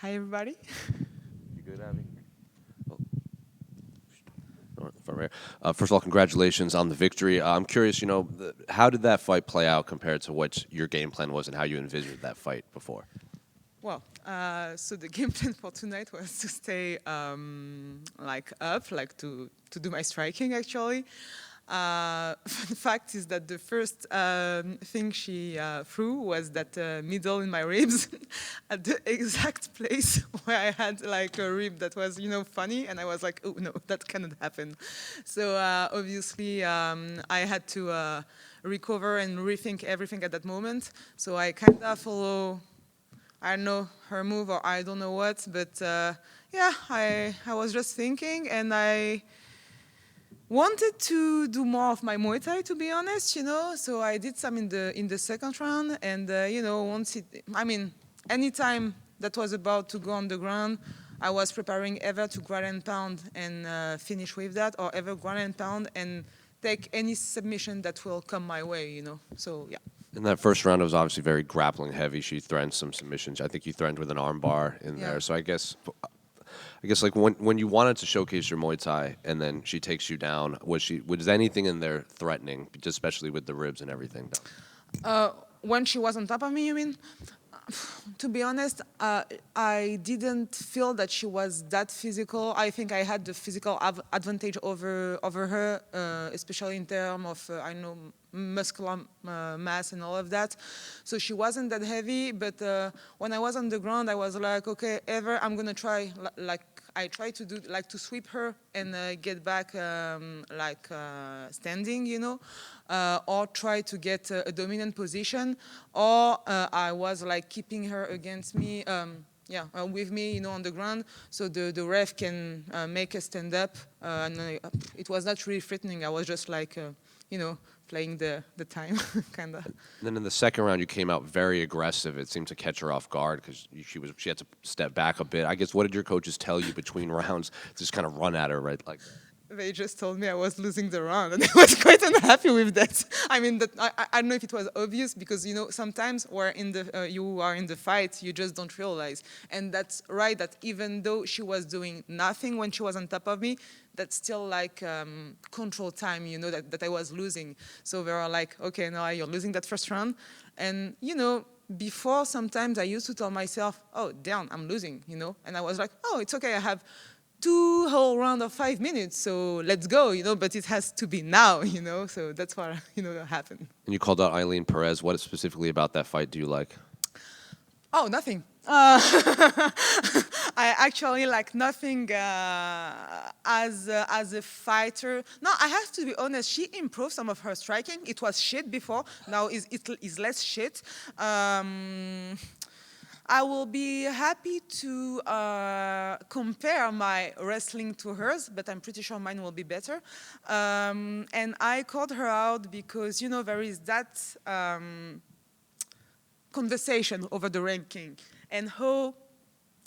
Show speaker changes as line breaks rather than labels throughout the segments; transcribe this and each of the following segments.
Hi, everybody.
You good, Abby? Oh, from here. First of all, congratulations on the victory. I'm curious, how did that fight play out compared to what your game plan was and how you envisioned that fight before?
Well, so the game plan for tonight was to stay up, to do my striking actually. Fun fact is that the first thing she threw was that middle in my ribs at the exact place where I had like a rib that was, funny. And I was like, oh no, that cannot happen. So obviously I had to recover and rethink everything at that moment. So I kind of follow, I don't know, her move or I don't know what, but yeah, I was just thinking and I wanted to do more of my Muay Thai, to be honest, So I did some in the second round, and once anytime that was about to go on the ground, I was preparing ever to ground and pound and finish with that, or ever ground and pound and take any submission that will come my way. So yeah.
In that first round, it was obviously very grappling heavy. She threatened some submissions. I think you threatened with an arm bar in
Yeah.
there. So I guess like when you wanted to showcase your Muay Thai and then she takes you down, was anything in there threatening, just especially with the ribs and everything?
When she was on top of me, you mean? To be honest, I didn't feel that she was that physical. I think I had the physical advantage over her, especially in terms of muscular mass and all of that. So she wasn't that heavy. But when I was on the ground, I was like, okay, I'm gonna try like I try to do, like to sweep her and get back standing, or try to get a dominant position, or I was like keeping her against me, with me, on the ground, so the ref can make us stand up. It was not really threatening. I was just like, playing the time, kind of.
Then in the second round, you came out very aggressive. It seemed to catch her off guard because she had to step back a bit. I guess, what did your coaches tell you between rounds to just kind of run at her, right? Like,
They just told me I was losing the round, and I was quite unhappy with that. I mean, I don't know if it was obvious because sometimes where you are in the fight, you just don't realize, and that's right. That even though she was doing nothing when she was on top of me, that's still like control time, that I was losing. So they were like, okay, now you're losing that first round, and before sometimes I used to tell myself, oh damn, I'm losing, and I was like, oh, it's okay, I have two whole round of 5 minutes, so let's go, but it has to be now, so that's what, happened.
and you called out Ailin Perez. What specifically about that fight do you like?
Oh, nothing. I actually like nothing as a fighter. No, I have to be honest. She improved some of her striking. It was shit before. Now it is less shit. I will be happy to compare my wrestling to hers, but I'm pretty sure mine will be better. And I called her out because there is that conversation over the ranking and how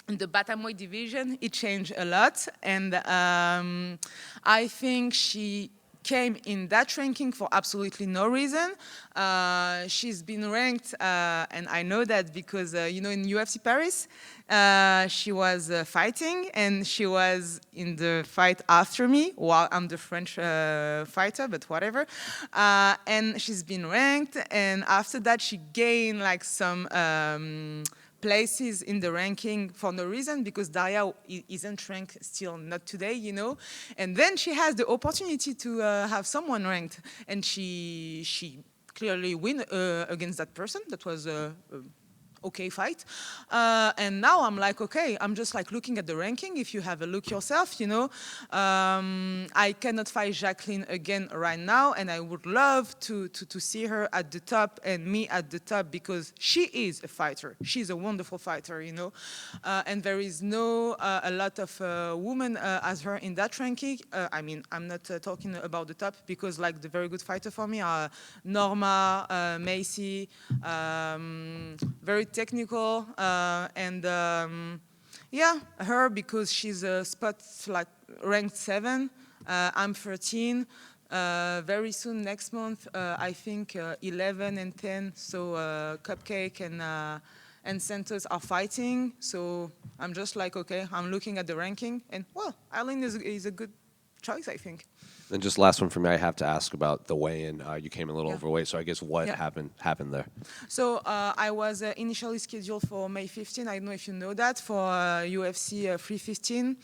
in the bantamweight division it changed a lot, and I think she came in that ranking for absolutely no reason. She's been ranked, and I know that because in UFC Paris she was fighting, and she was in the fight after me while I'm the French fighter, but whatever. And she's been ranked, and after that she gained like some places in the ranking for no reason, because Daria isn't ranked still, not today, And then she has the opportunity to have someone ranked, and she clearly win against that person. That was okay fight. And now I'm like, okay, I'm just like looking at the ranking. If you have a look yourself, I cannot fight Jacqueline again right now, and I would love to see her at the top and me at the top, because she is a fighter. She's a wonderful fighter, and there is no a lot of women as her in that ranking. I'm not talking about the top, because like the very good fighter for me are Norma, Macy, very technical, and her, because she's a spot like ranked 7. I'm 13. Very soon, next month, I think 11 and 10. So Cupcake and Santos are fighting. So I'm just like, okay, I'm looking at the ranking, and well, Ailin is a good choice, I think.
Then just last one for me, I have to ask about the weigh-in. You came a little
Yeah.
overweight, so I guess what
Yeah.
happened there?
So I was initially scheduled for May 15. I don't know if you know that, for UFC 315,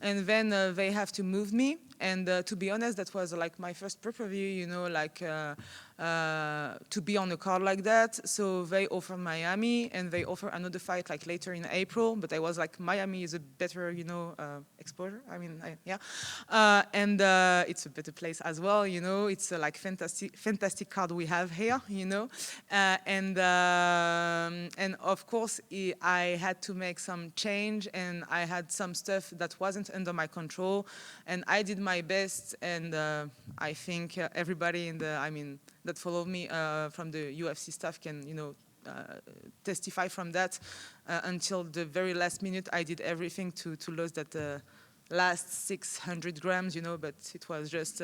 and then they have to move me. And to be honest, that was like my first pay-per-view, you know, like to be on a card like that. So they offered Miami, and they offer another fight like later in April. But I was like, Miami is a better, you know, exposure. I mean, yeah, and it's a better place as well. You know, it's like fantastic card we have here. You know, and of course I had to make some change, and I had some stuff that wasn't under my control, and I did my best, and I think everybody that followed me from the UFC staff can, you know, testify from that. Until the very last minute, I did everything to lose that last 600 grams, you know, but it was just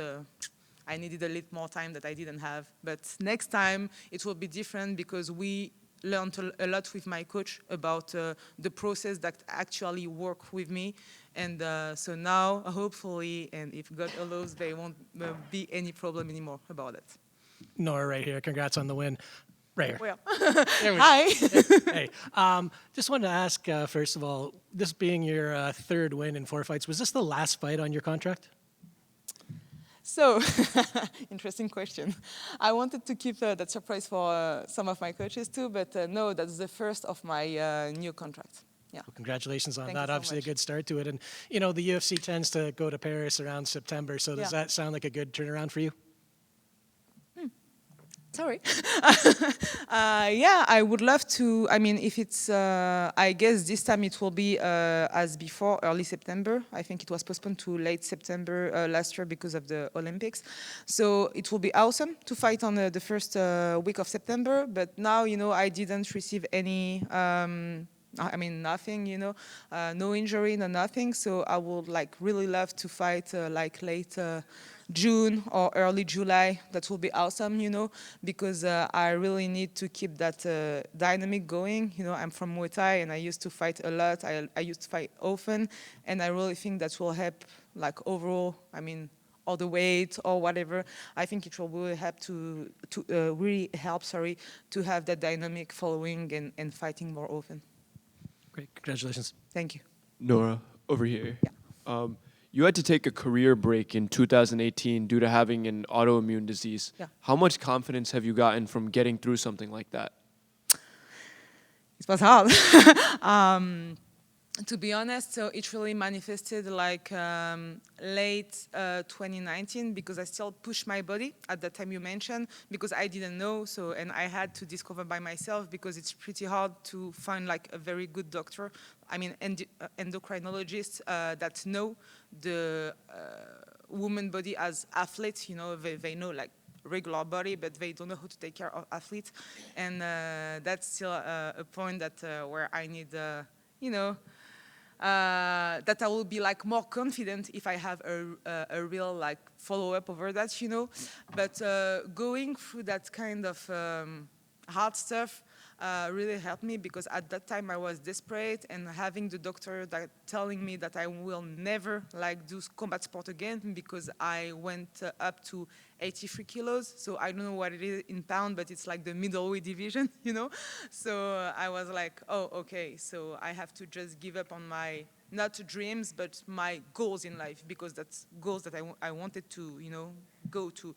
I needed a little more time that I didn't have. But next time it will be different, because we learned a lot with my coach about the process that actually work with me. And so now, hopefully, and if God allows, there won't be any problem anymore about it.
Nora right here. Congrats on the win. Right here.
Well,
There we go.
hi.
Hey, just wanted to ask, first of all, this being your third win in 4 fights, was this the last fight on your contract?
So, interesting question. I wanted to keep that surprise for some of my coaches too, but no, that's the first of my new contract. Yeah.
Well, congratulations on
Thank
that.
you so
Obviously,
much.
a good start to it. And, you know, the UFC tends to go to Paris around September, so does
Yeah.
that sound like a good turnaround for you?
Sorry. Yeah, I would love to. I mean, if it's, I guess this time it will be as before, early September. I think it was postponed to late September last year because of the Olympics. So it will be awesome to fight on the first week of September. But now, you know, I didn't receive any. I mean, nothing, you know, no injury, no nothing. So I would like really love to fight like late June or early July. That will be awesome, you know, because I really need to keep that dynamic going. You know, I'm from Muay Thai and I used to fight a lot. I used to fight often, and I really think that will help, like overall. I mean, all the weight or whatever. I think it will really help to have that dynamic following and fighting more often.
Great. Congratulations.
Thank you.
Nora, over here.
Yeah.
You had to take a career break in 2018 due to having an autoimmune disease.
Yeah.
How much confidence have you gotten from getting through something like that?
It was hard. To be honest, so it really manifested like late 2019, because I still pushed my body at that time you mentioned, because I didn't know. So, and I had to discover by myself, because it's pretty hard to find like a very good doctor. I mean, endocrinologists that know the woman body as athletes. You know, they know like regular body, but they don't know how to take care of athletes. And that's still a point that where I need, you know, that I will be like more confident if I have a real like follow-up over that, you know. But going through that kind of hard stuff really helped me, because at that time I was desperate, and having the doctor that telling me that I will never like do combat sport again, because I went up to 83 kilos. So I don't know what it is in pound, but it's like the middleweight division, you know. So I was like, oh, okay. So I have to just give up on my, not dreams, but my goals in life, because that's goals that I wanted to, you know, go to.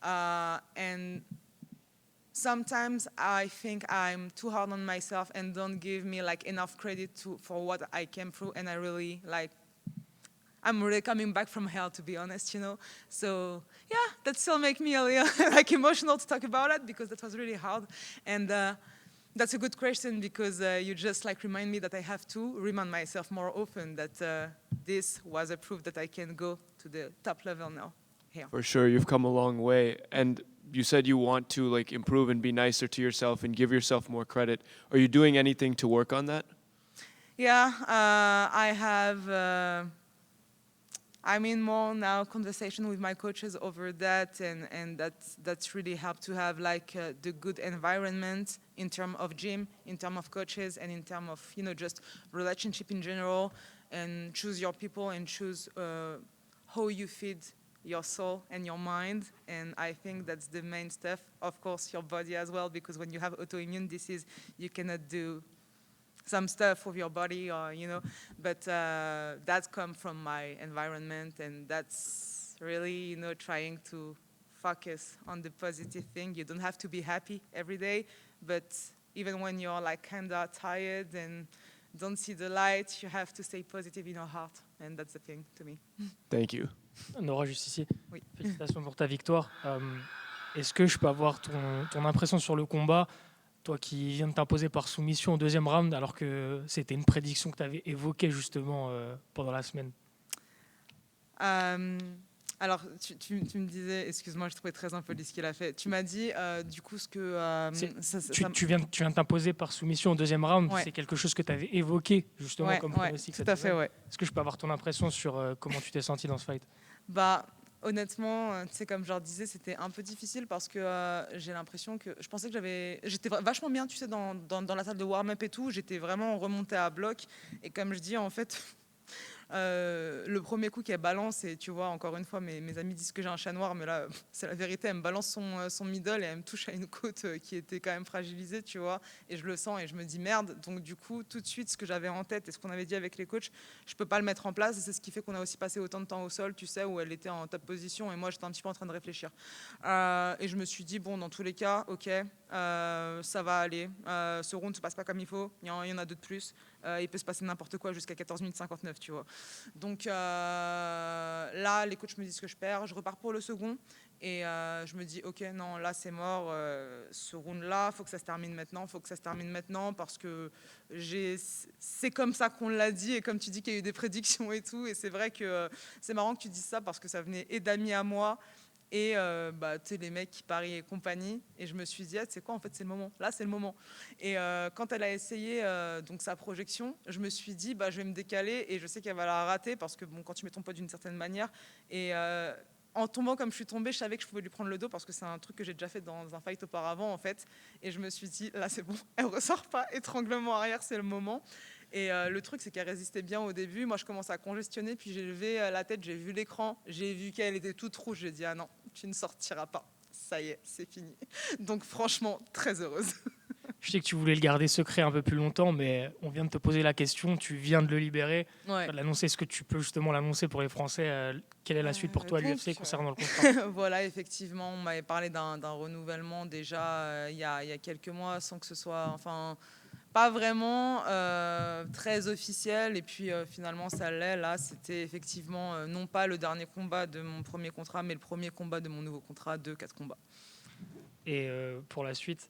And sometimes I think I'm too hard on myself and don't give me like enough credit for what I came through, and I really like, I'm really coming back from hell, to be honest, you know. So yeah, that still make me a little like emotional to talk about it, because that was really hard. And that's a good question, because you just like remind me that I have to remind myself more often that this was a proof that I can go to the top level now. Here.
For sure, you've come a long way. And you said you want to like improve and be nicer to yourself and give yourself more credit. Are you doing anything to work on that?
Yeah, I have. I'm in more now conversation with my coaches over that, and that's really helped to have like the good environment in terms of gym, in terms of coaches, and in terms of just relationship in general, and choose your people and choose how you feed your soul and your mind. And I think that's the main stuff. Of course, your body as well, because when you have autoimmune disease, you cannot do some stuff with your body, or but that's come from my environment, and that's really trying to focus on the positive thing. You don't have to be happy every day, but even when you're like kind of tired and don't see the light, you have to stay positive in your heart, and that's the thing to me.
Thank you.
Nora, juste ici.
Oui.
Félicitations pour ta victoire. Est-ce que je peux avoir ton impression sur le combat, toi qui viens de t'imposer par soumission au deuxième round, alors que c'était une prédiction que tu avais évoquée justement pendant la semaine?
Alors, tu me disais, excuse-moi, je trouvais très impoli ce qu'il a fait. Tu m'as dit, du coup, ce que...
Tu viens de t'imposer par soumission au deuxième round.
Ouais.
C'est quelque chose que tu avais évoqué justement comme pronostic cette
tout à fait,
semaine.
ouais.
Est-ce que je peux avoir ton impression sur comment tu t'es senti dans ce fight?
Bah, honnêtement, comme je leur disais, c'était un peu difficile parce que j'ai l'impression que... Je pensais que j'étais vachement bien, tu sais, dans la salle de warm-up et tout. J'étais vraiment remontée à bloc. Et comme je dis, en fait... le premier coup qu'elle balance, et tu vois, encore une fois, mes amis disent que j'ai un chat noir, mais là, c'est la vérité, elle me balance son middle et elle me touche à une côte qui était quand même fragilisée, tu vois, et je le sens et je me dis merde. Donc du coup, tout de suite, ce que j'avais en tête et ce qu'on avait dit avec les coachs, je peux pas le mettre en place, et c'est ce qui fait qu'on a aussi passé autant de temps au sol, tu sais, où elle était en top position et moi j'étais un petit peu en train de réfléchir. Et je me suis dit, bon, dans tous les cas, ok, ça va aller, ce round ne se passe pas comme il faut, il y en a deux de plus, il peut se passer n'importe quoi jusqu'à 14 minutes 59, tu vois. Donc là, les coachs me disent que je perds, je repars pour le second et je me dis ok, non, là c'est mort, ce round-là, faut que ça se termine maintenant, parce que c'est comme ça qu'on l'a dit, et comme tu dis qu'il y a eu des prédictions et tout, et c'est vrai que c'est marrant que tu dises ça parce que ça venait et d'amis à moi et tu sais, les mecs qui parient et compagnie, et je me suis dit, c'est quoi, en fait, c'est le moment, là c'est le moment. Et quand elle a essayé donc sa projection, je me suis dit, je vais me décaler, et je sais qu'elle va la rater, parce que bon, quand tu mets ton poids d'une certaine manière, et en tombant comme je suis tombée, je savais que je pouvais lui prendre le dos, parce que c'est un truc que j'ai déjà fait dans un fight auparavant, en fait, et je me suis dit, là c'est bon, elle ressort pas, étranglement arrière, c'est le moment. Et le truc, c'est qu'elle résistait bien au début. Moi, je commence à congestionner, puis j'ai levé la tête, j'ai vu l'écran, j'ai vu qu'elle était toute rouge. J'ai dit, ah non, tu ne sortiras pas. Ça y est, c'est fini. Donc franchement, très heureuse.
Je sais que tu voulais le garder secret un peu plus longtemps, mais on vient de te poser la question, tu viens de le libérer.
Ouais.
L'annoncer, est-ce que tu peux justement l'annoncer pour les Français? Quelle est la suite pour toi à
donc,
l'UFC concernant le contrat?
Voilà, effectivement, on m'avait parlé d'un renouvellement déjà il y a quelques mois, sans que ce soit... Enfin, pas vraiment très officiel, et puis finalement ça l'est. Là, c'était effectivement non pas le dernier combat de mon premier contrat, mais le premier combat de mon nouveau contrat de 4 combats.
Et pour la suite,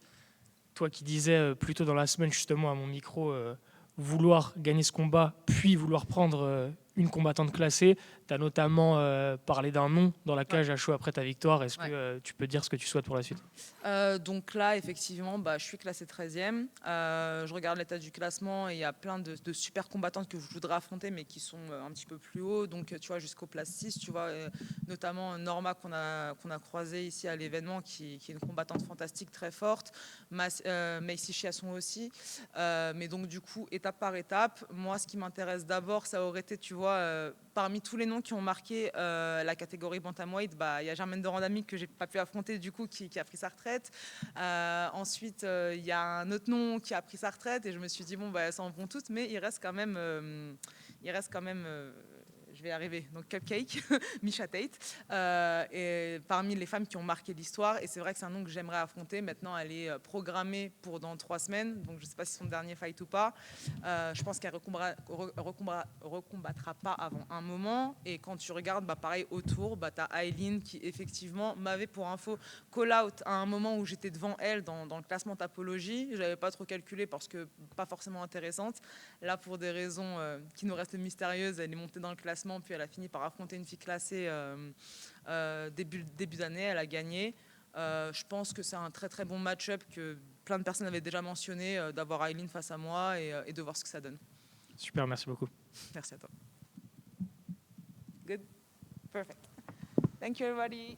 toi qui disais plus tôt dans la semaine justement à mon micro vouloir gagner ce combat, puis vouloir prendre une combattante classée, tu as notamment parlé d'un nom dans la cage à chaud après ta victoire. Est-ce que tu peux dire ce que tu souhaites pour la suite?
Donc là, effectivement, je suis classée 13e. Je regarde l'état du classement, et il y a plein de super combattantes que je voudrais affronter, mais qui sont un petit peu plus haut. Donc, tu vois, jusqu'au place 6, tu vois, notamment Norma qu'on a croisée ici à l'événement, qui est une combattante fantastique, très forte. Macy Chiasson aussi. Mais donc, du coup, étape par étape, moi, ce qui m'intéresse d'abord, ça aurait été, tu vois, parmi tous les noms qui ont marqué la catégorie bantamweight, il y a Germaine de Randami que j'ai pas pu affronter, du coup, qui a pris sa retraite. Ensuite, il y a un autre nom qui a pris sa retraite, et je me suis dit bon, elles s'en vont toutes, mais il reste quand même je vais y arriver. Donc Cupcake, Misha Tate, et parmi les femmes qui ont marqué l'histoire, et c'est vrai que c'est un nom que j'aimerais affronter. Maintenant, elle est programmée pour dans 3 semaines, donc je ne sais pas si c'est son dernier fight ou pas. Je pense qu'elle recombattra pas avant un moment. Et quand tu regardes, pareil, autour, tu as Ailin qui effectivement m'avait, pour info, call out à un moment où j'étais devant elle dans le classement Tapologie. Je n'avais pas trop calculé parce que pas forcément intéressante. Là, pour des raisons qui nous restent mystérieuses, elle est montée dans le classement, puis elle a fini par affronter une fille classée début d'année. Elle a gagné. Je pense que c'est un très très bon match-up que plein de personnes avaient déjà mentionné, d'avoir Ailin face à moi et de voir ce que ça donne.
Super, merci beaucoup.
Merci à toi. Good. Perfect. Thank you, everybody.